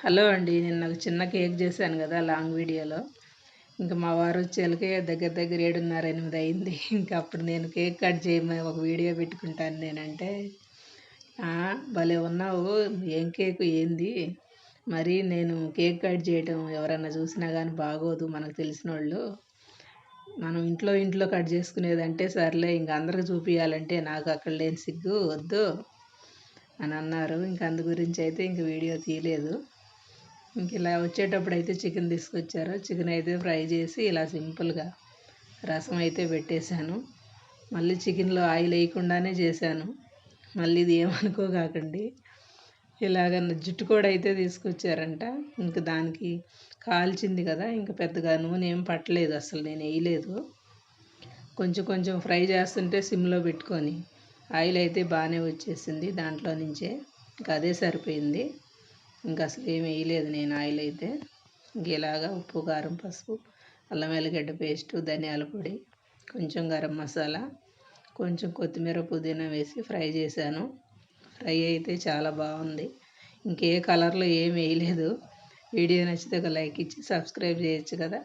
Hello అండి. నిన్న ఒక చిన్న కేక్ చేశాను కదా లాంగ్ వీడియోలో. ఇంకా మా వారు వచ్చేలకే దగ్గర 7:30, 8 అయింది. ఇంకా అప్పుడు నేను కేక్ కట్ చేయమని ఒక వీడియో పెట్టుకుంటాను నేనంటే, భలే ఉన్నావు, ఏం కేకు ఏంది, మరి నేను కేక్ కట్ చేయటం ఎవరన్నా చూసినా కానీ బాగోదు, మనకు తెలిసినోళ్ళు. మనం ఇంట్లో కట్ చేసుకునేదంటే సర్లే, ఇంక అందరికి చూపించాలంటే నాకు అక్కడ లేని సిగ్గు, వద్దు అని అన్నారు. ఇంక అందు గురించి అయితే ఇంక వీడియో తీయలేదు. ఇంక ఇలా వచ్చేటప్పుడు అయితే చికెన్ తీసుకొచ్చారు. చికెన్ అయితే ఫ్రై చేసి ఇలా సింపుల్గా రసం అయితే పెట్టేశాను. మళ్ళీ చికెన్లో ఆయిల్ వేయకుండానే చేశాను. మళ్ళీ ఇది ఏమనుకోకండి. ఇలాగ జుట్టు కూడా అయితే తీసుకొచ్చారంట. ఇంక దానికి కాల్చింది కదా, ఇంక పెద్దగా నూనె ఏం పట్టలేదు, అసలు నేను వేయలేదు. కొంచెం ఫ్రై చేస్తుంటే సిమ్లో పెట్టుకొని ఆయిల్ అయితే బాగానే వచ్చేసింది దాంట్లో నుంచే. ఇంకా అదే సరిపోయింది. ఇంకా అసలు ఏమి వేయలేదు నేను ఆయిల్ అయితే. ఇంక ఇలాగా ఉప్పు, కారం, పసుపు, అల్లం వెల్లిగడ్డ పేస్టు, ధనియాల పొడి, కొంచెం గరం మసాలా, కొంచెం కొత్తిమీర, పుదీనా వేసి ఫ్రై చేశాను. ఫ్రై అయితే చాలా బాగుంది. ఇంకే కలర్లో ఏం వేయలేదు. వీడియో నచ్చితే ఒక లైక్ ఇచ్చి సబ్స్క్రైబ్ చేయొచ్చు కదా.